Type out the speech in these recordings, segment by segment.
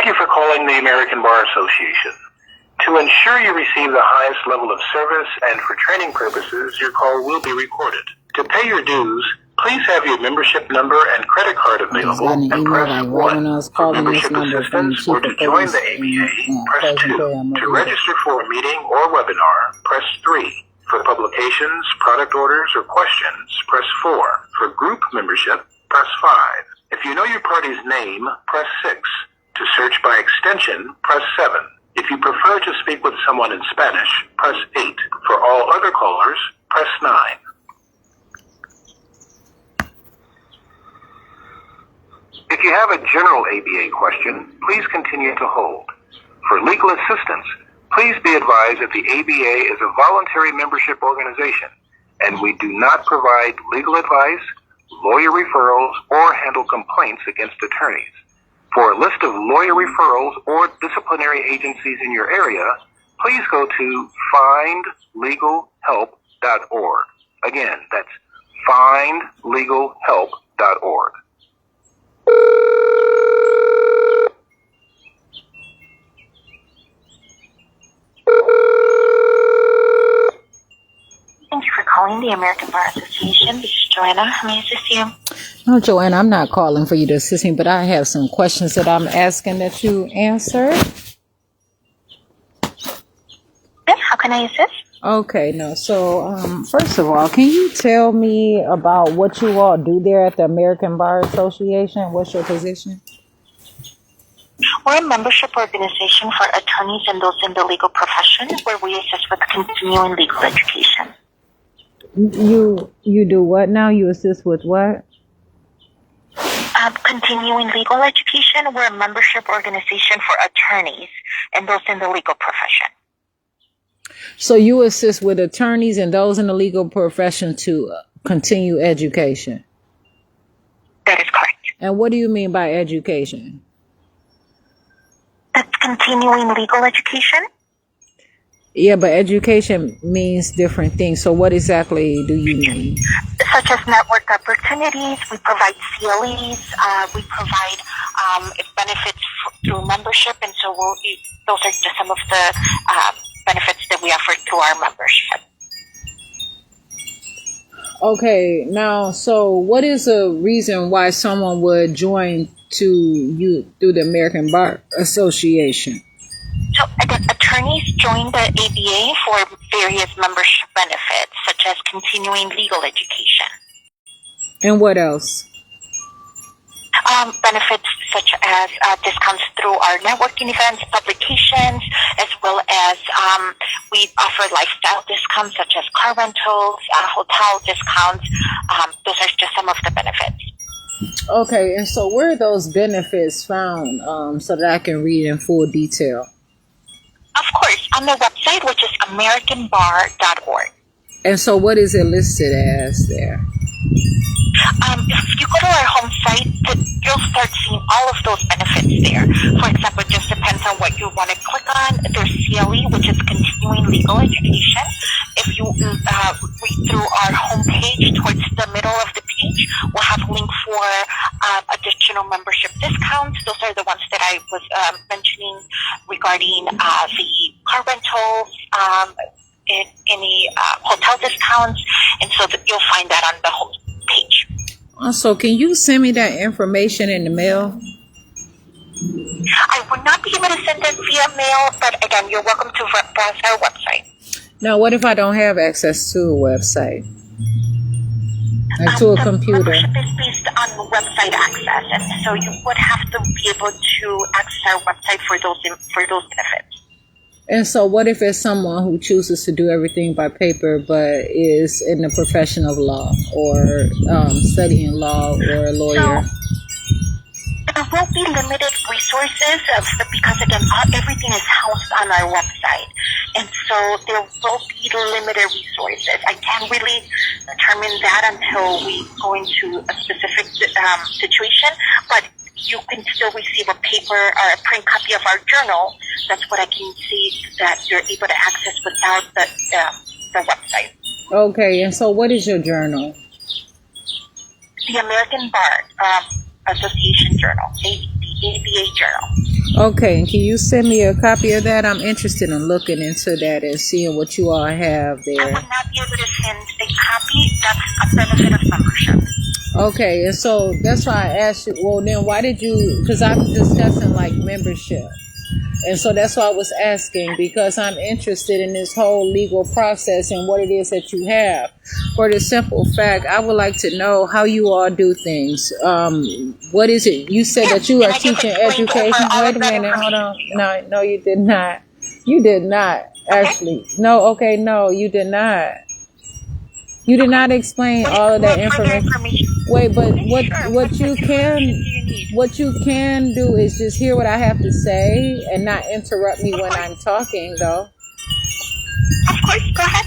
Thank you for calling the American Bar Association. To ensure you receive the highest level of service and for training purposes, your call will be recorded. To pay your dues, please have your membership number and credit card available and press 1. For membership assistance or to join the ABA, press 2. To register for a meeting or webinar, press 3. For publications, product orders, or questions, press 4. For group membership, press 5. If you know your party's name, press 6. To search by extension, press 7. If you prefer to speak with someone in Spanish, press 8. For all other callers, press 9. If you have a general ABA question, please continue to hold. For legal assistance, please be advised that the ABA is a voluntary membership organization, and we do not provide legal advice, lawyer referrals, or handle complaints against attorneys. For a list of lawyer referrals or disciplinary agencies in your area, please go to findlegalhelp.org. Again, that's findlegalhelp.org. Thank you for calling the American Bar Association. This is Joanna. How may I assist you? No, Joanna, I'm not calling for you to assist me, but I have some questions that I'm asking that you answer. Yes, how can I assist? Okay, no. So, first of all, can you tell me about what you all do there at the American Bar Association? What's your position? We're a membership organization for attorneys and those in the legal profession where we assist with continuing legal education. You do what now? You assist with what? Continuing legal education. We're a membership organization for attorneys and those in the legal profession. So you assist with attorneys and those in the legal profession to continue education? That is correct. And what do you mean by education? That's continuing legal education. Yeah, but education means different things. So what exactly do you mean? Such as network opportunities, we provide CLEs, we provide benefits through membership, and so those are just some of the benefits that we offer to our membership. Okay, now, so what is a reason why someone would join to you through the American Bar Association? So again, attorneys join the ABA for various membership benefits, such as continuing legal education. And what else? Benefits such as discounts through our networking events, publications, as well as we offer lifestyle discounts such as car rentals, hotel discounts. Those are just some of the benefits. Okay, and so where are those benefits found so that I can read in full detail? Of course, on the website, which is americanbar.org. And so what is it listed as there? If you go to our home site, you'll start seeing all of those benefits there. For example, it just depends on what you want to click on. There's CLE, which is continuing legal education. If you read through our homepage towards the middle of the page, we'll have a link for additional membership discounts. Those are the ones that I was mentioning regarding the car rentals, any hotel discounts, and so that you'll find that on the home page. Also, can you send me that information in the mail? I would not be able to send it via mail, but again, you're welcome to browse our website. Now, what if I don't have access to a website? Like to a computer? Membership is based on website access, and so you would have to be able to access our website for those benefits. And so what if it's someone who chooses to do everything by paper but is in the profession of law or studying law or a lawyer? So, there will be limited resources because, again, everything is housed on our website. And so there will be limited resources. I can't really determine that until we go into a specific situation, but you can still receive a paper or a print copy of our journal. That's what I can see that you're able to access without the website. Okay, and so what is your journal? The American Bar Association Journal, ABA. ABA Journal. Okay, and can you send me a copy of that? I'm interested in looking into that and seeing what you all have I there. would not be able to send a copy. That's a benefit of membership. Okay, and so that's why I asked you, well, then why did you, because I'm discussing like membership. And so that's why I was asking, because I'm interested in this whole legal process and what it is that you have. For the simple fact, I would like to know how you all do things. What is it? You said that you are teaching education. Wait a minute, hold on. No, you did not. You did not, actually. No, okay, no, you did not. You did not explain all of that information. Wait, but what you can do is just hear what I have to say and not interrupt me when I'm talking, though. Of course, go ahead.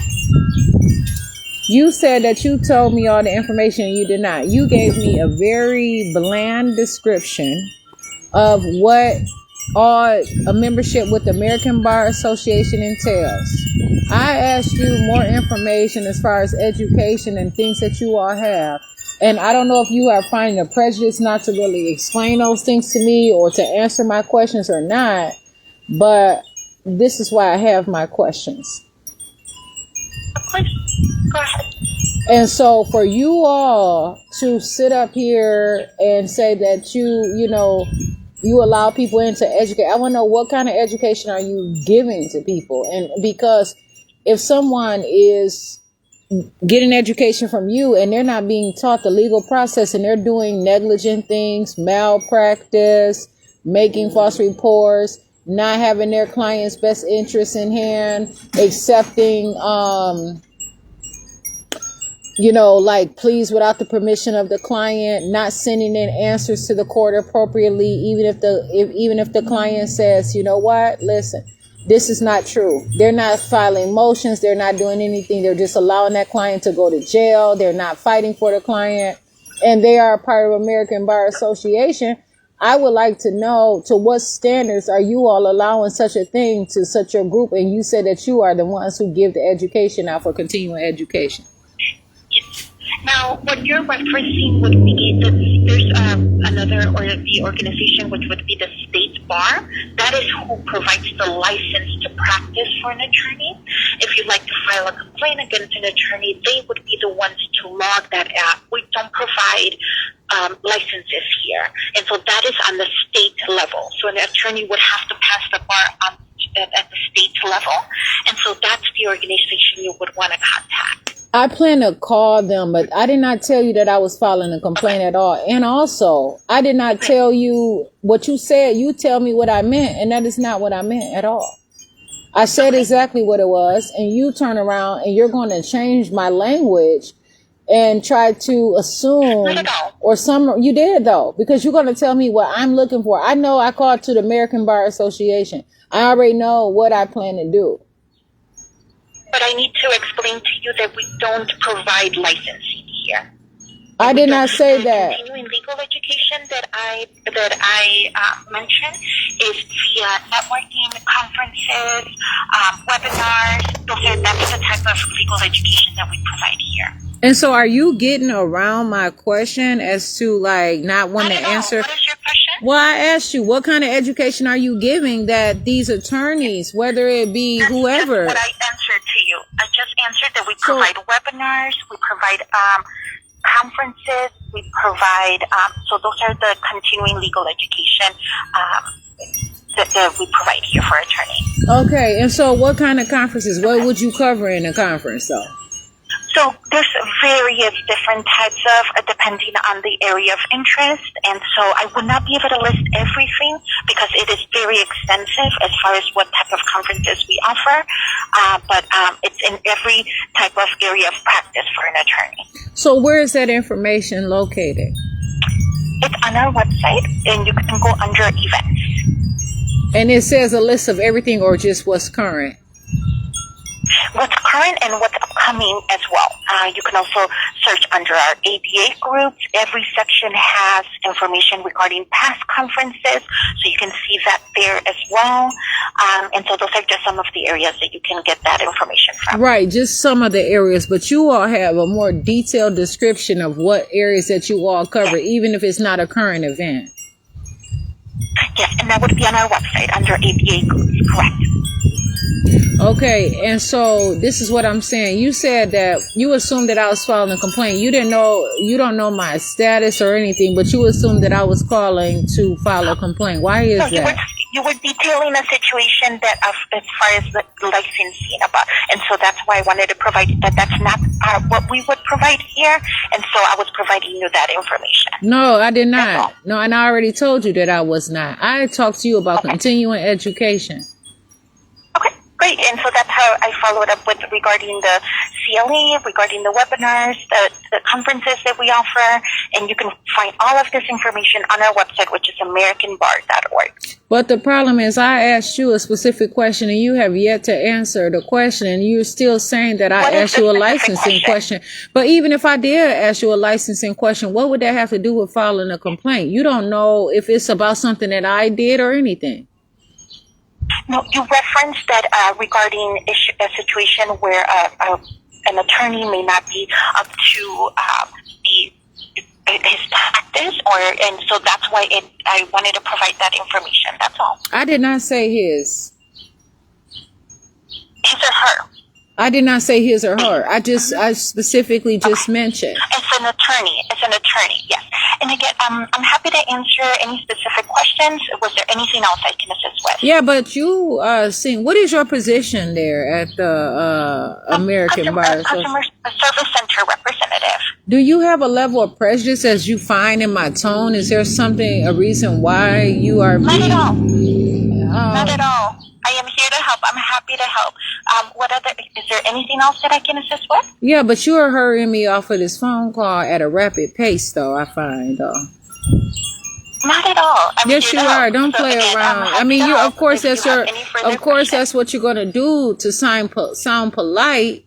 You said that you told me all the information. You did not. You gave me a very bland description of what all a membership with the American Bar Association entails. I asked you more information as far as education and things that you all have. And I don't know if you are finding a prejudice not to really explain those things to me or to answer my questions or not. But this is why I have my questions. Of course, go ahead. And so for you all to sit up here and say that you allow people in to educate, I want to know what kind of education are you giving to people? And because if someone is getting education from you and they're not being taught the legal process and they're doing negligent things, malpractice, making false reports, not having their client's best interests in hand, accepting, like pleas without the permission of the client, not sending in answers to the court appropriately, even if the client says, you know what, listen, this is not true. They're not filing motions. They're not doing anything. They're just allowing that client to go to jail. They're not fighting for the client. And they are a part of American Bar Association. I would like to know, to what standards are you all allowing such a thing to such a group? And you said that you are the ones who give the education out for continuing education. Now, what you're referencing would be there's another, or the organization, which would be the state bar. That is who provides the license to practice for an attorney. If you'd like to file a complaint against an attorney, they would be the ones to log that out. We don't provide licenses here. And so that is on the state level. So an attorney would have to pass the bar at the state level. And so that's the organization you would want to contact. I plan to call them, but I did not tell you that I was filing a complaint at all. And also, I did not tell you what you said. You tell me what I meant, and that is not what I meant at all. I said exactly what it was, and you turn around and you're going to change my language and try to assume, you did though, because you're going to tell me what I'm looking for. I know I called to the American Bar Association. I already know what I plan to do. But I need to explain to you that we don't provide licensing here. I did not say that. Continuing legal education that I mentioned is via networking, conferences, webinars. That's the type of legal education that we provide here. And so are you getting around my question as to like not wanting to answer? What is your question? Well, I asked you, what kind of education are you giving that these attorneys, whether it be whoever? That's what I answered to you. I just answered that we provide webinars, we provide conferences, we provide, so those are the continuing legal education that we provide here for attorneys. Okay, and so what kind of conferences? What would you cover in a conference though? So there's various different types of, depending on the area of interest. And so I would not be able to list everything because it is very extensive as far as what type of conferences we offer. But it's in every type of area of practice for an attorney. So where is that information located? It's on our website, and you can go under events. And it says a list of everything or just what's current? What's current and what's upcoming as well. You can also search under our ABA groups. Every section has information regarding past conferences, so you can see that there as well. And so those are just some of the areas that you can get that information from. Right, just some of the areas, but you all have a more detailed description of what areas that you all cover, even if it's not a current event. Yes, and that would be on our website under ABA Groups, correct. Okay, and so this is what I'm saying. You said that you assumed that I was filing a complaint. You don't know my status or anything, but you assumed that I was calling to file a complaint. Why is that? You were detailing a situation that as far as the licensing about, and so that's why I wanted to provide that. That's not what we would provide here, and so I was providing you that information. No, I did not. No, and I already told you that I was not. I talked to you about continuing education. Okay, great. And so that's how I followed up with regarding the CLE, regarding the webinars, the conferences that we offer, and you can find all of this information on our website, which is AmericanBar.org. But the problem is I asked you a specific question and you have yet to answer the question, and you're still saying that I asked you a licensing question. But even if I did ask you a licensing question, what would that have to do with filing a complaint? You don't know if it's about something that I did or anything. No, you referenced that regarding a situation where an attorney may not be up to his practice, and so that's why I wanted to provide that information. That's all. I did not say his. His or her. I did not say his or her. I specifically just mentioned. It's an attorney, yes. And again, I'm happy to answer any specific questions. Was there anything else I can assist with? Yeah, but you what is your position there at the American Bar? Customer Service Center representative. Do you have a level of prejudice as you find in my tone? Is there a reason why you are Not at all. Not at all. I am here to help. I'm happy to help. Is there anything else that I can assist with? Yeah, but you are hurrying me off of this phone call at a rapid pace, though, I find, though. Not at all. Yes, you are. Don't play around. I mean, of course, that's what you're going to do to sound polite,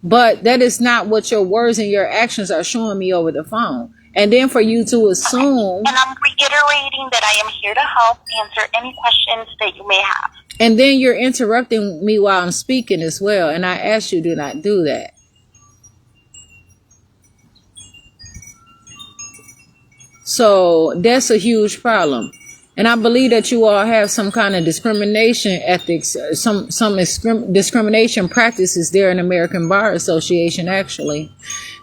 but that is not what your words and your actions are showing me over the phone. And then for you to assume... And I'm reiterating that I am here to help answer any questions that you may have. And then you're interrupting me while I'm speaking as well. And I ask you to not do that. So that's a huge problem. And I believe that you all have some kind of discrimination ethics, some discrimination practices there in American Bar Association, actually.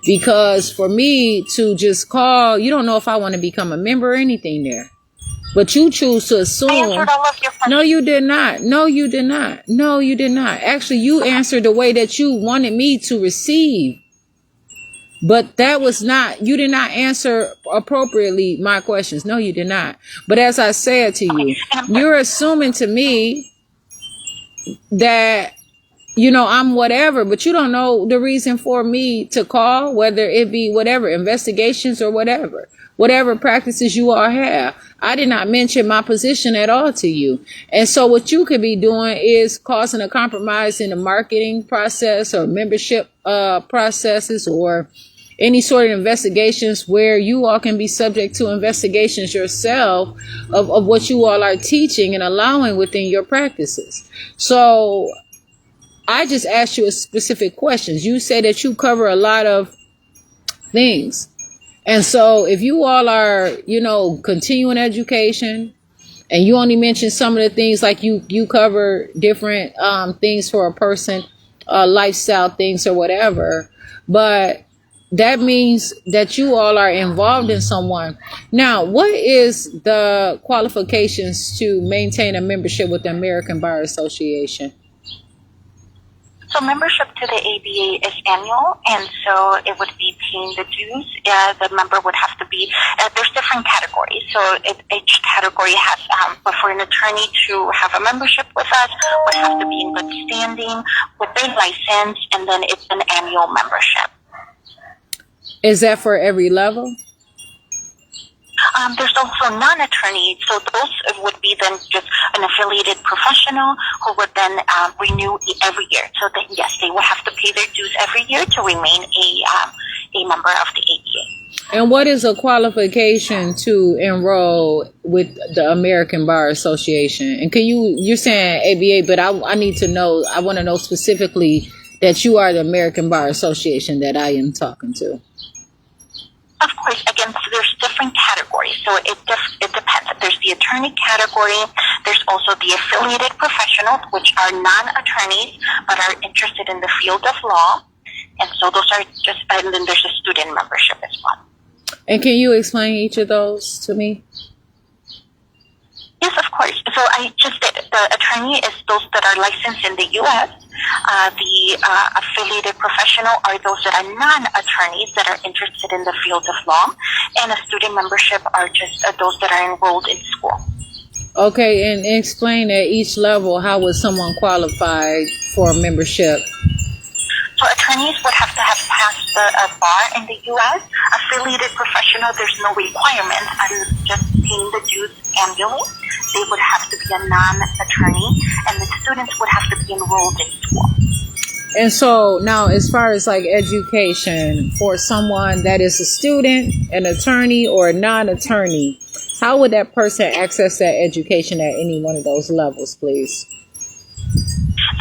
Because for me to just call, you don't know if I want to become a member or anything there. But you choose to assume. I answered all of your questions. No, you did not. No, you did not. No, you did not. Actually, you answered the way that you wanted me to receive. But that was not, you did not answer appropriately my questions. No, you did not. But as I said to you, you're assuming to me that, I'm whatever, but you don't know the reason for me to call, whether it be whatever, investigations or whatever practices you all have. I did not mention my position at all to you. And so what you could be doing is causing a compromise in the marketing process or membership processes or any sort of investigations where you all can be subject to investigations yourself of what you all are teaching and allowing within your practices. So I just asked you a specific questions. You say that you cover a lot of things. And so if you all are, continuing education and you only mention some of the things, like you cover different things for a person, lifestyle things or whatever, but that means that you all are involved in someone. Now, what is the qualifications to maintain a membership with the American Bar Association? So membership to the ABA is annual, and so it would be paying the dues. The member would have to be, there's different categories. So each category has, but for an attorney to have a membership with us, would have to be in good standing with their license, and then it's an annual membership. Is that for every level? There's also non-attorney, so those would be then just an affiliated professional who would then renew every year. So then, yes, they will have to pay their dues every year to remain a member of the ABA. And what is a qualification to enroll with the American Bar Association? And you're saying ABA, but I need to know, I want to know specifically that you are the American Bar Association that I am talking to. Of course, again, there's different categories, so it depends. there's the attorney category. There's also the affiliated professionals, which are non-attorneys but are interested in the field of law. And so those are just, and then there's a student membership as well. And can you explain each of those to me? Yes, of course. So I just did. The attorney is those that are licensed in the U.S. The affiliated professional are those that are non-attorneys that are interested in the field of law. And a student membership are just those that are enrolled in school. Okay, and explain at each level, how would someone qualify for membership? So attorneys would have to have passed a bar in the U.S. Affiliated professional, there's no requirement. I'm just paying the dues annually. They would have to be a non-attorney, and the students would have to be enrolled in school. And so now, as far as like education for someone that is a student, an attorney, or a non-attorney, how would that person access that education at any one of those levels, please?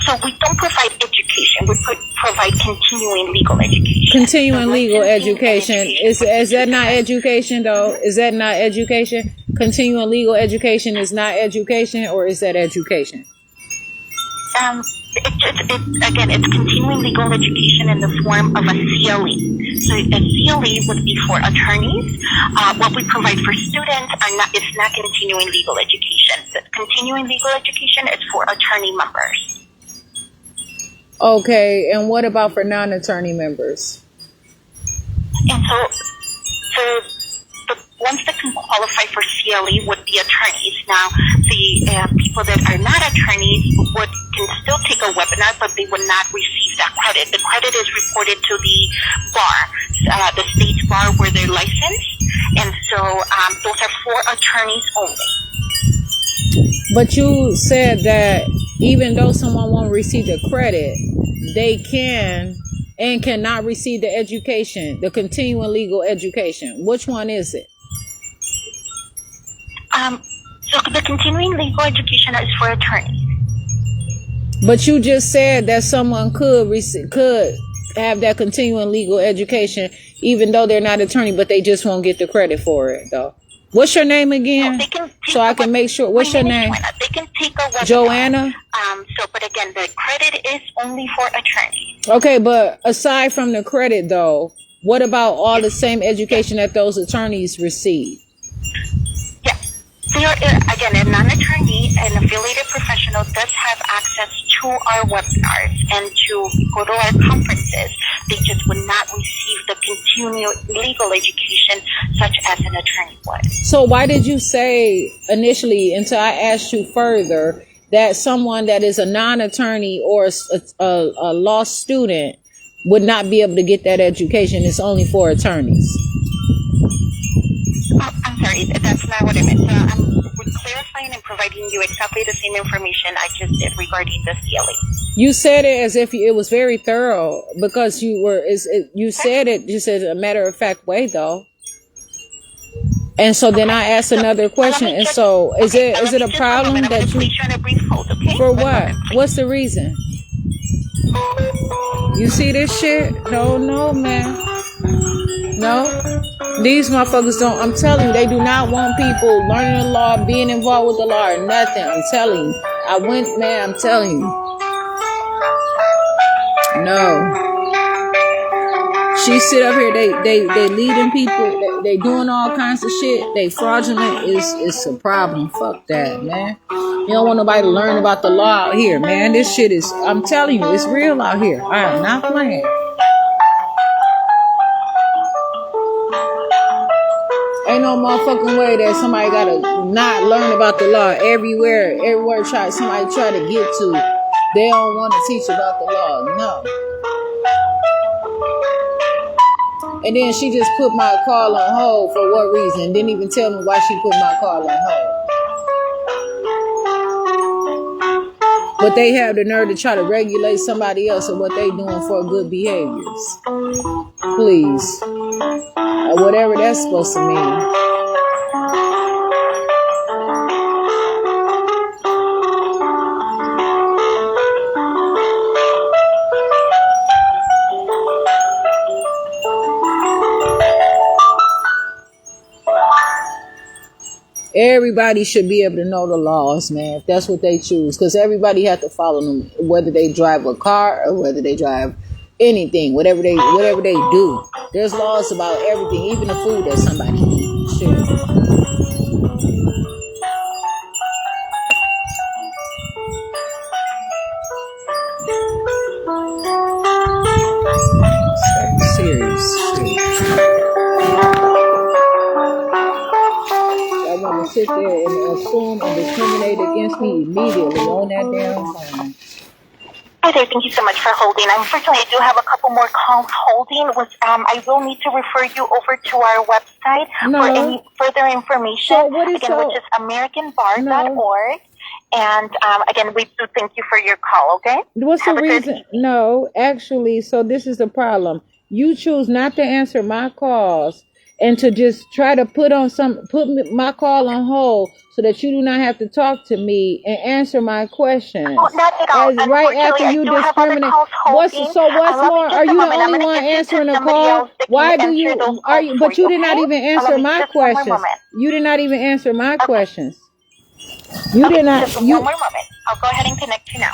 So we don't provide education. We provide continuing legal education. Continuing So legal licensing education. and Is that not education, though? Is that not education? Continuing legal education is not education, or is that education? Again, it's continuing legal education in the form of a CLE. So a CLE would be for attorneys. What we provide for students is not continuing legal education. The continuing legal education is for attorney members. Okay, and what about for non-attorney members? And so the ones that can qualify for CLE would be attorneys. Now, the people that are not attorneys can still take a webinar, but they would not receive that credit. The credit is reported to the bar, the state bar where they're licensed, and so those are for attorneys only. But you said that even though someone won't receive the credit, they can and cannot receive the education, the continuing legal education. Which one is it? So the continuing legal education is for attorneys. But you just said that someone could have that continuing legal education, even though they're not attorney, but they just won't get the credit for it, though. What's your name again? So I can make sure. What's your name? They can take a webinar. Joanna? But again, the credit is only for attorneys. Okay, but aside from the credit, though, what about all the same education that those attorneys receive? Yeah. They are, again, a non-attorney, an affiliated professional does have access to our webinars and to go to our conferences. They just would not receive the continuing legal education such as an attorney would. So why did you say initially, until I asked you further, that someone that is a non-attorney or a law student would not be able to get that education? It's only for attorneys. Oh, I'm sorry, that's not what I meant. We're clarifying and providing you exactly the same information I just did regarding the CLE. You said it as if it was very thorough, because you said it just as a matter of fact way, though. And so then I asked another question. And so is it a problem that you? Place you on a brief hold, okay? For what? What's the reason? You see this shit? No, man. No. These motherfuckers don't. I'm telling you, they do not want people learning the law, being involved with the law, or nothing. I'm telling you. I'm telling you. No. She sit up here, they leading people, they doing all kinds of shit, they fraudulent. It's a problem. Fuck that, man. You don't want nobody to learn about the law out here, man. This shit is, I'm telling you, it's real out here. I am not playing. Ain't no motherfucking way that somebody gotta not learn about the law everywhere somebody try to get to. They don't want to teach about the law. No. And then she just put my call on hold for what reason? Didn't even tell me why she put my call on hold. But they have the nerve to try to regulate somebody else and what they doing for good behaviors. Please. Or whatever that's supposed to mean. Everybody should be able to know the laws, man, if that's what they choose. Because everybody has to follow them, whether they drive a car or whether they drive anything, whatever they do. There's laws about everything, even the food that somebody eats. Sure. Serious shit. I want to sit there and assume and discriminate against me immediately on that damn phone. Hi there. Thank you so much for holding. Unfortunately, I do have a couple more calls holding. I will need to refer you over to our website for any further information. So what is which is AmericanBar.org. And again, we do thank you for your call, okay? What's the reason? No, actually, so this is the problem. You choose not to answer my calls and to just try to put my call on hold so that you do not have to talk to me and answer my questions. Oh, not at all. Right after you discriminate. What's more? Are you the only one answering the call? Why do you? But you did not even answer my questions. You did not even answer my questions. You did not. Just one more moment. I'll go ahead and connect you now.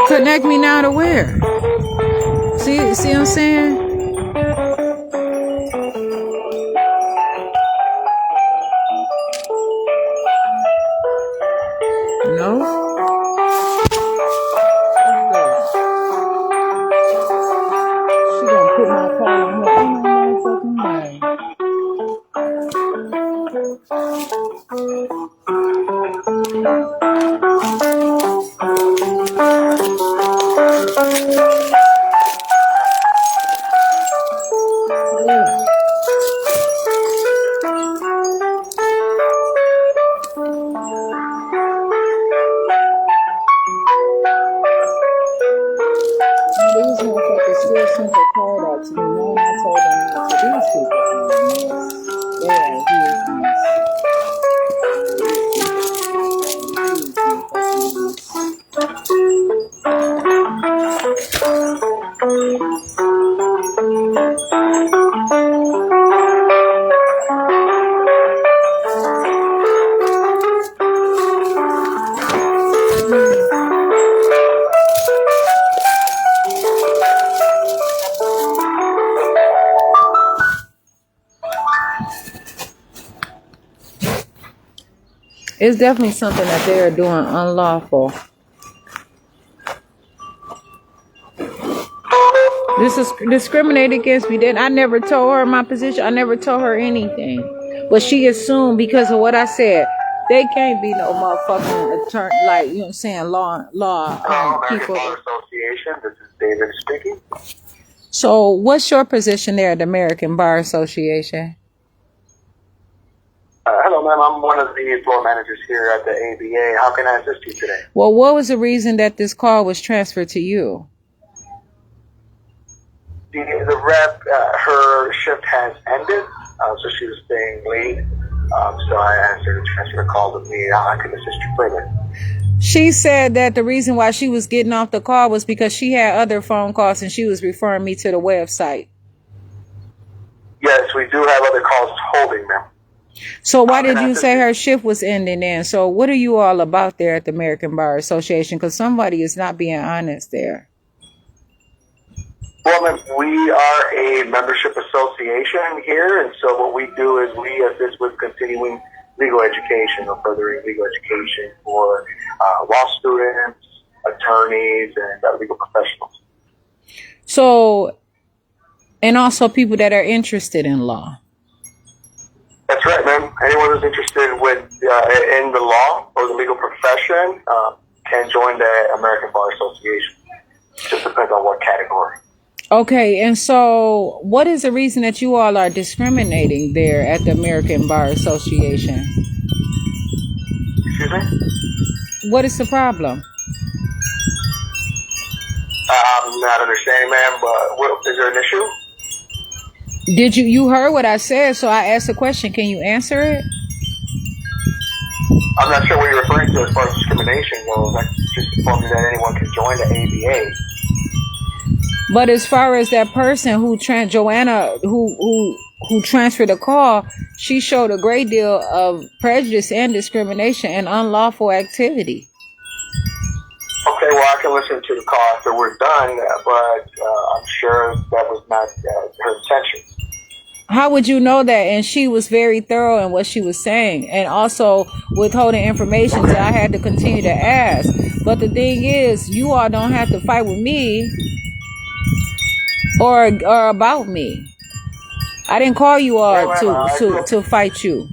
Connect me now to where? See what I'm saying? No? She gonna put my call on her motherfucking mind. These motherfuckers still sent a card out to me. No one told them not to these people. They are It's definitely something that they are doing unlawful. This is discriminated against me. Then I never told her my position. I never told her anything. But she assumed because of what I said, they can't be no motherfucking attorney, like, you know what I'm saying, law people. American Bar Association, this is David speaking. So what's your position there at the American Bar Association? Hello, ma'am. I'm one of the floor managers here at the ABA. How can I assist you today? Well, what was the reason that this call was transferred to you? The rep, her shift has ended, so she was staying late. So I asked her to transfer the call to me. I can assist you further. She said that the reason why she was getting off the call was because she had other phone calls and she was referring me to the website. Yes, we do have other calls holding, ma'am. So why did you say her shift was ending then? So what are you all about there at the American Bar Association? Because somebody is not being honest there. Well, ma'am, we are a membership association here, and so what we do is we assist with continuing legal education or furthering legal education for law students, attorneys, and legal professionals. So, and also people that are interested in law. That's right, ma'am. Anyone who's interested in the law or the legal profession can join the American Bar Association. Just depends on what category. Okay, and so what is the reason that you all are discriminating there at the American Bar Association? Excuse me? What is the problem? I'm not understanding, ma'am, but is there an issue? Did you heard what I said, so I asked a question. Can you answer it? I'm not sure what you're referring to as far as discrimination goes. I just informed you that anyone can join the ABA. But as far as that person who Joanna who transferred the call, she showed a great deal of prejudice and discrimination and unlawful activity. Okay, well, I can listen to the call after we're done, but I'm sure that was not her intention. How would you know that? And she was very thorough in what she was saying, and also withholding information that I had to continue to ask. But the thing is, you all don't have to fight with me or about me. I didn't call you all to fight you.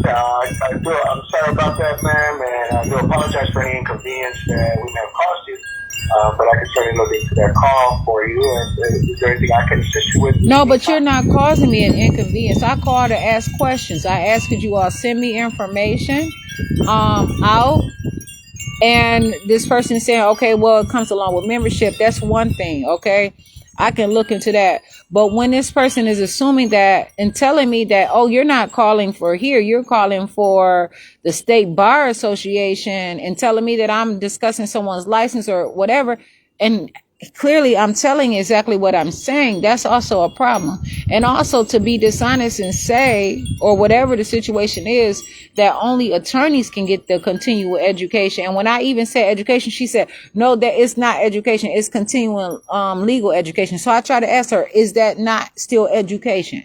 I'm sorry about that, ma'am, and I do apologize for any inconvenience that we may have caused you. But I can certainly look into that call for you. And is there anything I can assist you with? No, but you're not causing me an inconvenience. I called to ask questions. I asked, could you all send me information out? And this person is saying, okay, well, it comes along with membership. That's one thing, okay? I can look into that. But when this person is assuming that and telling me that, oh, you're not calling for here, you're calling for the State Bar Association, and telling me that I'm discussing someone's license or whatever, and clearly I'm telling exactly what I'm saying, that's also a problem. And also to be dishonest and say, or whatever the situation is, that only attorneys can get the continual education. And when I even said education, she said, no, that it's not education, it's continuing legal education. So I tried to ask her, is that not still education?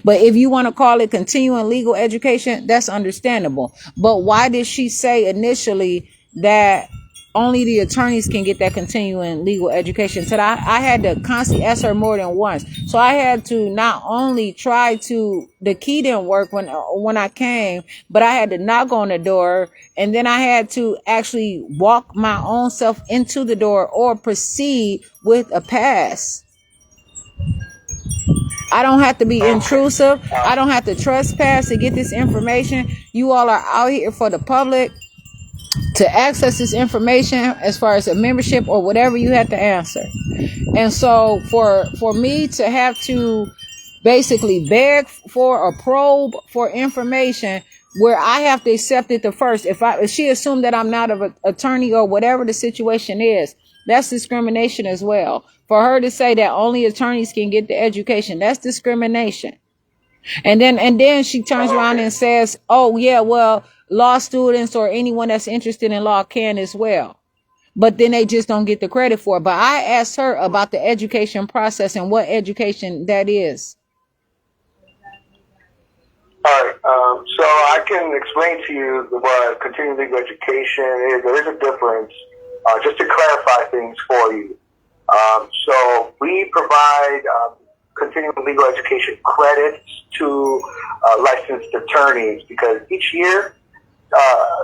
But if you want to call it continuing legal education, that's understandable. But why did she say initially that only the attorneys can get that continuing legal education? So I had to constantly ask her more than once. So I had to not only try to, the key didn't work when I came, but I had to knock on the door, and then I had to actually walk my own self into the door or proceed with a pass. I don't have to be intrusive. I don't have to trespass to get this information. You all are out here for the public to access this information as far as a membership or whatever you have to answer. And so for me to have to basically beg for or probe for information where I have to accept it the first, if she assumed that I'm not an attorney or whatever the situation is, that's discrimination as well. For her to say that only attorneys can get the education, that's discrimination. And then she turns around and says, oh yeah, well, law students or anyone that's interested in law can as well. But then they just don't get the credit for it. But I asked her about the education process and what education that is. All right. So I can explain to you what continuing legal education is. There is a difference, just to clarify things for you. So we provide continuing legal education credits to licensed attorneys, because each year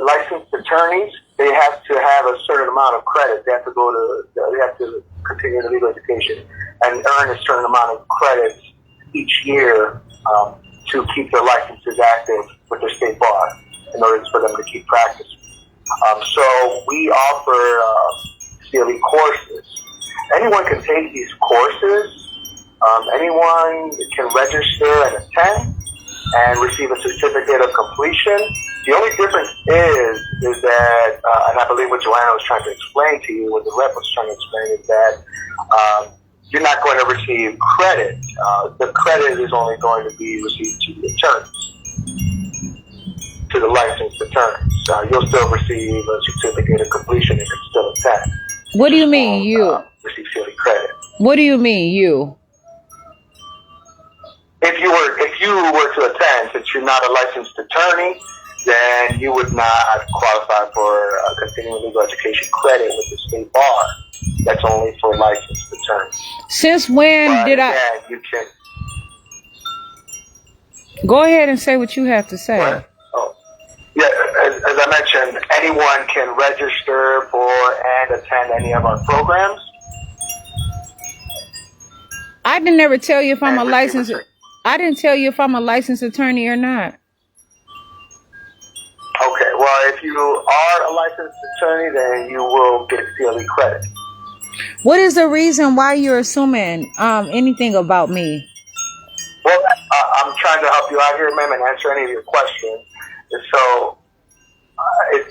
licensed attorneys, they have to have a certain amount of credit. They have to continue the legal education and earn a certain amount of credits each year to keep their licenses active with their state bar in order for them to keep practicing. So we offer CLE courses. Anyone can take these courses. Anyone can register and attend and receive a certificate of completion. The only difference is that, and I believe what Joanna was trying to explain to you, what the rep was trying to explain, is that you're not going to receive credit. The credit is only going to be received to the attorneys, to the licensed attorneys. You'll still receive a certificate of completion and can still attend. What do you mean, you? Receive CLE credit. What do you mean, you? If you were to attend, since you're not a licensed attorney, then you would not qualify for continuing legal education credit with the state bar. That's only for licensed attorneys. Since when did I? You can. Go ahead and say what you have to say. What? Oh, yeah. As I mentioned, anyone can register for and attend any of our programs. I didn't ever tell you if I'm a licensed. I didn't tell you if I'm a licensed attorney or not. Okay, well, if you are a licensed attorney, then you will get CLE credit. What is the reason why you're assuming anything about me? Well, I'm trying to help you out here, ma'am, and answer any of your questions. And so,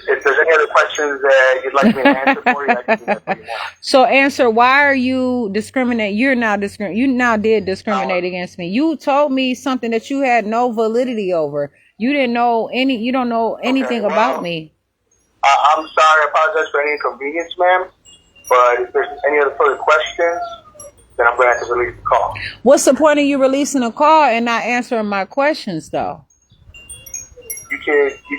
If there's any other questions that you'd like me to answer for you, I can do that for you now. So answer, why are you discriminating? You now did discriminate against me. You told me something that you had no validity over. You don't know anything about me. I'm sorry, I apologize for any inconvenience, ma'am. But if there's any other further questions, then I'm going to have to release the call. What's the point of you releasing a call and not answering my questions, though? You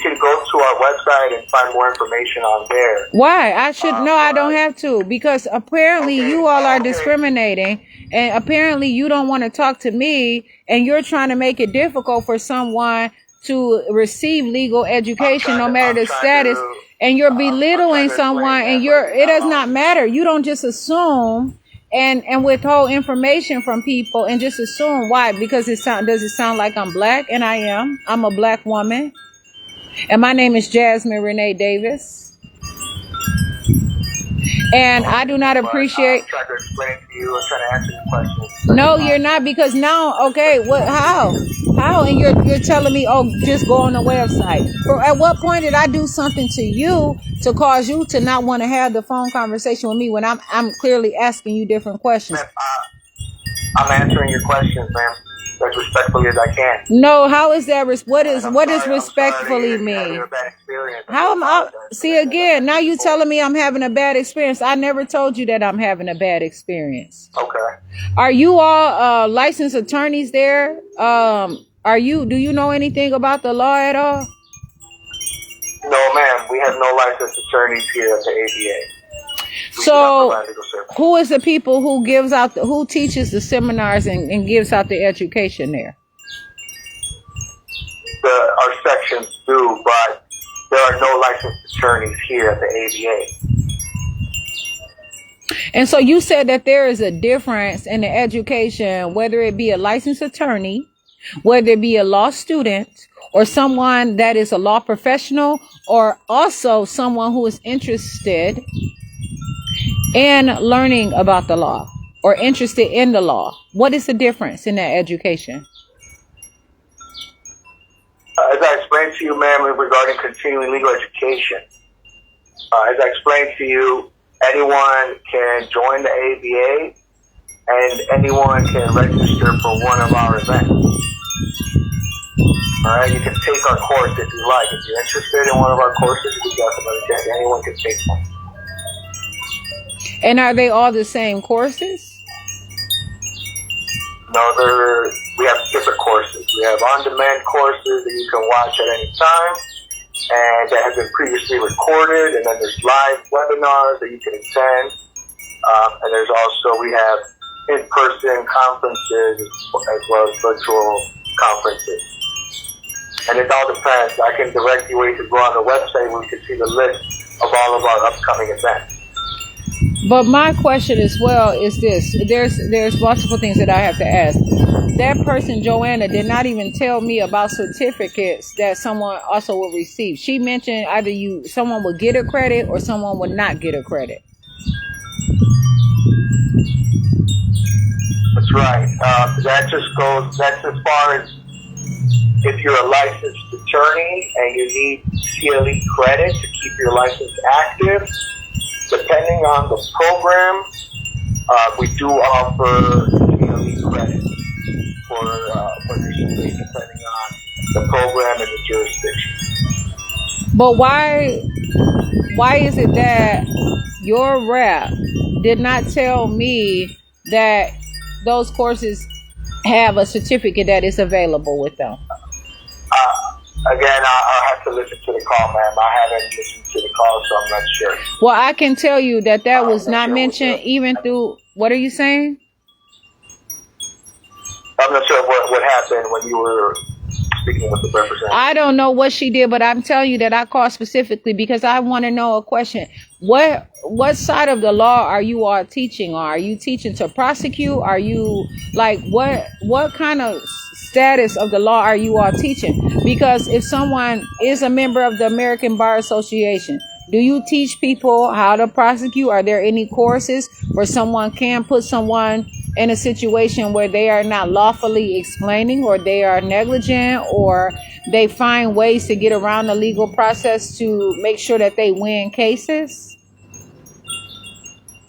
can go to our website and find more information on there. Why? I don't have to, because apparently you all are discriminating, and apparently you don't want to talk to me, and you're trying to make it difficult for someone to receive legal education no matter the status, and you're belittling someone, and it does not matter. You don't just assume and withhold information from people and just assume. Why? Because does it sound like I'm black? And I am. I'm a black woman. And my name is Jasmine Renee Davis. And I do not appreciate. I'm trying to explain to you. I'm trying to answer your questions. No, you're not, because now, okay, what? How? And you're telling me, oh, just go on the website. At what point did I do something to you to cause you to not want to have the phone conversation with me when I'm clearly asking you different questions? Ma'am, I'm answering your questions, ma'am, as respectfully as I can. No, how is that? What does respectfully mean? How am I? See, again, now you telling me I'm having a bad experience. I never told you that I'm having a bad experience. Okay. Are you all licensed attorneys there? Do you know anything about the law at all? No, ma'am. We have no licensed attorneys here at the ABA. So, who is the people who who teaches the seminars and gives out the education there? Our sections do, but there are no licensed attorneys here at the ABA. And so you said that there is a difference in the education, whether it be a licensed attorney, whether it be a law student, or someone that is a law professional, or also someone who is interested in learning about the law or interested in the law. What is the difference in that education? As I explained to you, ma'am, regarding continuing legal education, as I explained to you, anyone can join the ABA and anyone can register for one of our events. All right, you can take our course if you like. If you're interested in one of our courses, we definitely can. Anyone can take one. And are they all the same courses? No, we have different courses. We have on-demand courses that you can watch at any time, and that have been previously recorded. And then there's live webinars that you can attend. And there's also, we have in-person conferences as well as virtual conferences. And it all depends. I can direct you where you can go on the website where you can see the list of all of our upcoming events. But my question as well is this. There's multiple things that I have to ask. That person, Joanna, did not even tell me about certificates that someone also will receive. She mentioned either someone would get a credit or someone would not get a credit. That's right. That's as far as if you're a licensed attorney and you need CLE credit to keep your license active. Depending on the program, we do offer CLE credit for your depending on the program and the jurisdiction. But why is it that your rep did not tell me that those courses have a certificate that is available with them? Again, I'll have to listen to the call, ma'am. I haven't listened to the call, so I'm not sure. Well, I can tell you that was not mentioned even through, what are you saying? I'm not sure what happened when you were speaking with the representative. I don't know what she did, but I'm telling you that I called specifically because I want to know a question. What side of the law are you all teaching? Are you teaching to prosecute? Are you like what kind of status of the law are you all teaching? Because if someone is a member of the American Bar Association, do you teach people how to prosecute? Are there any courses where someone can put someone in a situation where they are not lawfully explaining, or they are negligent, or they find ways to get around the legal process to make sure that they win cases?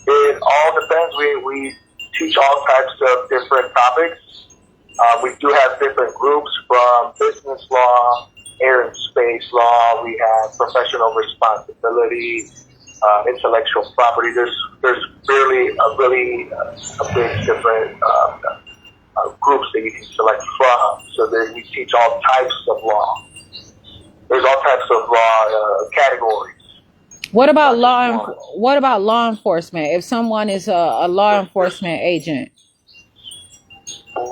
It all depends. We teach all types of different topics. We do have different groups, from business law, air and space law. We have professional responsibility, intellectual property. There's really a big different groups that you can select from. So that we teach all types of law. There's all types of law categories. What about law enforcement? If someone is a law enforcement agent?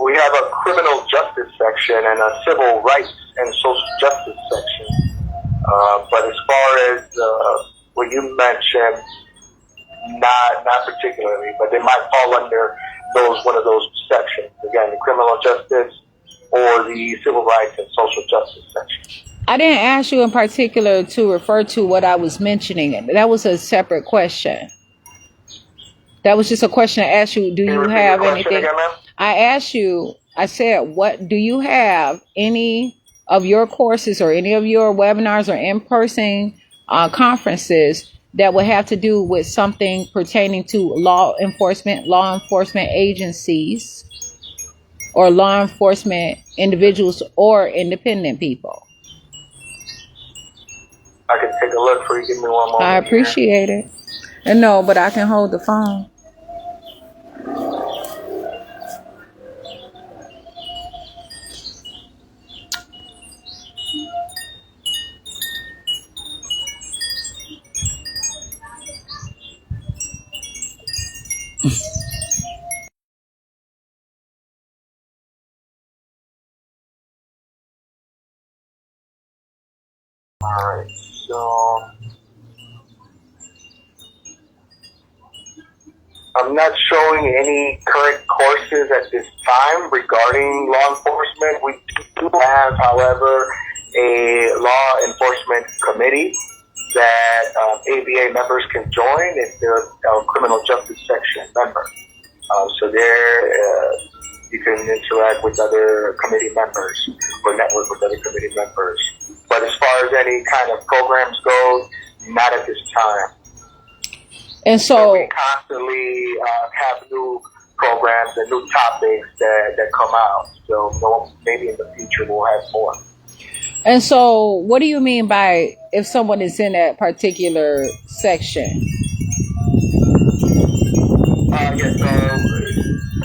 We have a criminal justice section and a civil rights and social justice section. But as far as what you mentioned, not particularly, but they might fall under one of those sections. Again, the criminal justice or the civil rights and social justice section. I didn't ask you in particular to refer to what I was mentioning. That was a separate question. That was just a question I asked you. Do you have anything? Again, I asked you, I said, what do you have any of your courses or any of your webinars or in-person conferences that would have to do with something pertaining to law enforcement agencies, or law enforcement individuals or independent people? I can take a look for you. Give me one moment. I appreciate it. And no, but I can hold the phone. Alright, so I'm not showing any current courses at this time regarding law enforcement. We do have, however, a law enforcement committee that ABA members can join if they're a criminal justice section member. So there you can interact with other committee members or network with other committee members. But as far as any kind of programs go, not at this time. And so we constantly have new programs and new topics that come out. So maybe in the future we'll have more. And so what do you mean by if someone is in that particular section? Yes, so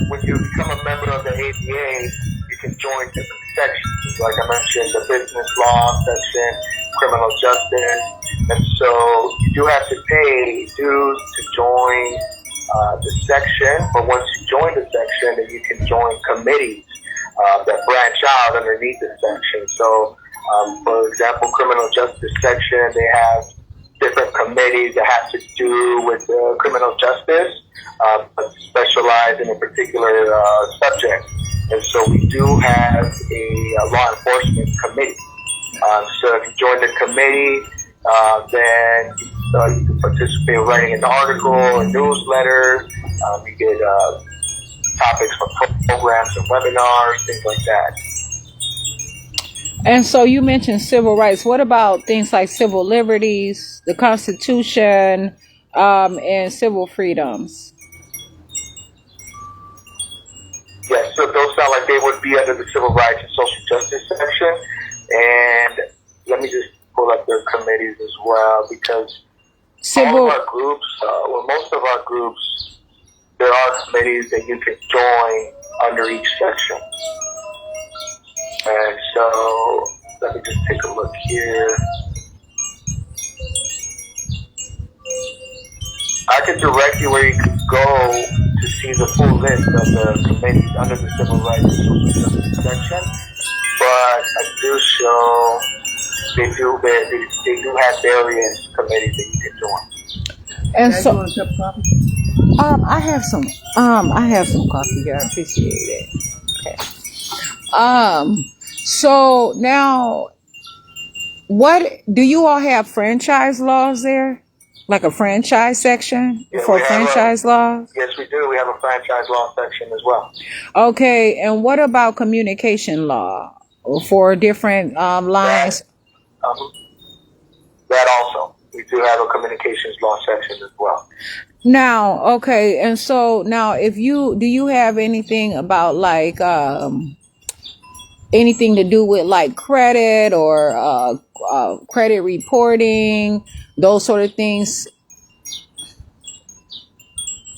when you become a member of the ABA, you can join different sections. Like I mentioned, the business law section, criminal justice. And so you do have to pay dues to join the section. But once you join the section, then you can join committees that branch out underneath the section. So, for example, criminal justice section, they have different committees that have to do with criminal justice, but specialize in a particular subject. And so we do have a law enforcement committee. So if you join the committee, then you can participate in writing an article, a newsletter. You get topics for programs and webinars, things like that. And so you mentioned civil rights. What about things like civil liberties, the Constitution, and civil freedoms? Yes, so those sound like they would be under the civil rights and social justice section. And let me just pull up their committees as well, because all of our groups, most of our groups, there are committees that you can join under each section. And so let me just take a look here. I could direct you where you could go to see the full list of the committees under the Civil Rights and Social Justice section. But I do show they do have various committees that you can join. And so, I have some coffee here. I appreciate it. Okay. So now, what do you all have franchise laws there Like a franchise section Yeah, for we have franchise laws? Yes, we do. We have a franchise law section as well. Okay, and what about communication law for different lines? Um, that also. We do have a communications law section as well. Now, okay, and so now do you have anything about like anything to do with like credit or credit reporting, those sort of things?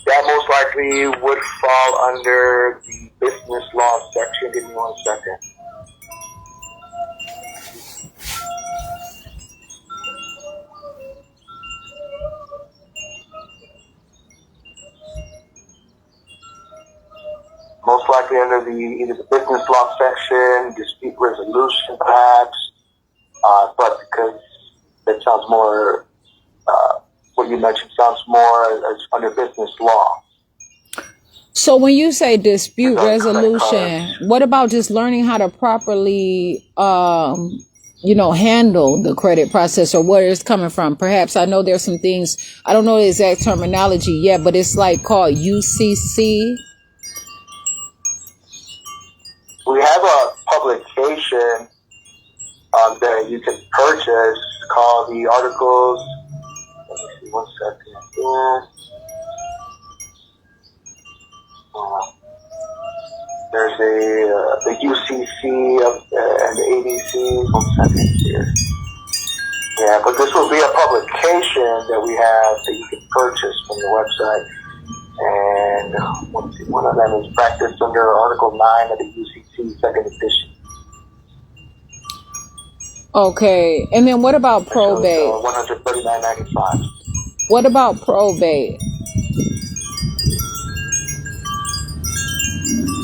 That most likely would fall under the business law section. Give me 1 second. Most likely under either the business law section, dispute resolution perhaps, but because that sounds more, what you mentioned sounds more as under business law. So when you say dispute Regarding credit resolution, cards. what about just learning how to properly, handle the credit process or where it's coming from? Perhaps I know there's some things, I don't know the exact terminology yet, but it's like called UCC. We have a publication that you can purchase called the Articles. Let me see 1 second here. There's the UCC and the ADC. 1 second here. Yeah, but this will be a publication that we have that you can purchase from the website. And let's see, one of them is practiced under Article 9 of the UCC, second edition. Okay, and then what about probate? $139.95. What about probate?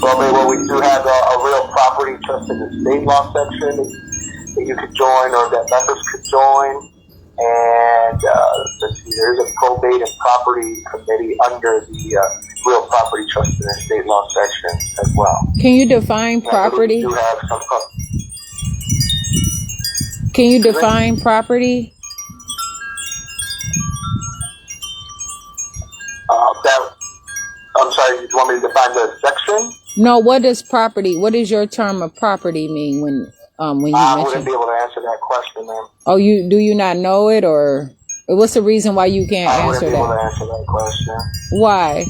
Well, we do have a real property trust and estate law section that you could join or that members could join. And let's see, there's a probate and property committee under the real property trust and estate law section as well. Can you define property? We do have some. Can you define property? I'm sorry, you want me to define the section? No, what is your term of property mean when you I wouldn't mention? be able to answer that question, ma'am. Oh, do you not know it, or what's the reason why you can't I wouldn't answer be able to that? answer that question Why?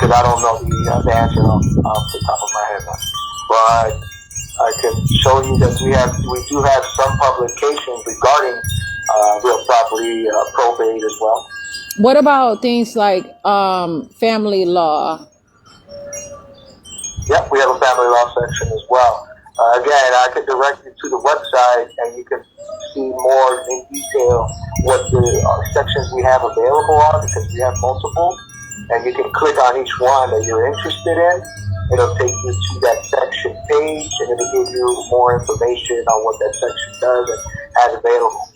because I don't know the answer off the top of my head, ma'am. But I can show you that we do have some publications regarding real property probate as well. What about things like family law? Yep, we have a family law section as well. Again, I could direct you to the website and you can see more in detail what the sections we have available are, because we have multiple. And you can click on each one that you're interested in. It'll take you to that section page and it'll give you more information on what that section does and has available.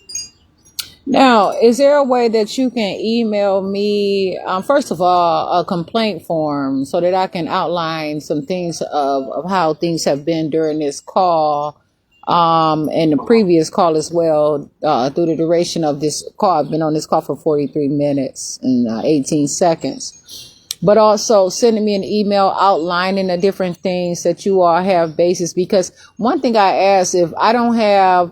Now, is there a way that you can email me, first of all, a complaint form so that I can outline some things of how things have been during this call, and the previous call as well, through the duration of this call? I've been on this call for 43 minutes and 18 seconds. But also sending me an email outlining the different things that you all have basis. Because one thing I asked, if I don't have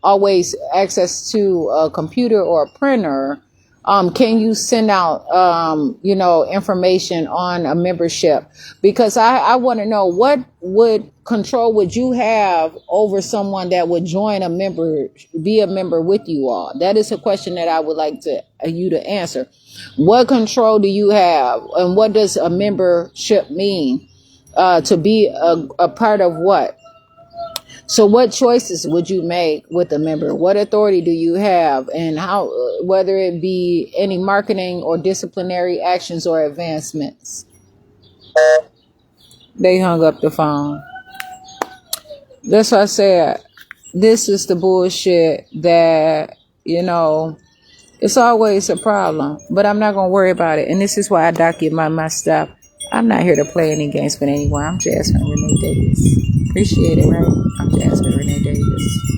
always access to a computer or a printer, can you send out, information on a membership? Because I want to know what control would you have over someone that would be a member with you all? That is a question that I would like you to answer. What control do you have, and what does a membership mean? To be a part of what? So what choices would you make with a member? What authority do you have, and how, whether it be any marketing or disciplinary actions or advancements? They hung up the phone. That's why I said, this is the bullshit that, it's always a problem, but I'm not going to worry about it. And this is why I document my stuff. I'm not here to play any games with anyone. I'm Jasmine Renee Davis. Appreciate it, right? I'm Jasmine Renee Davis.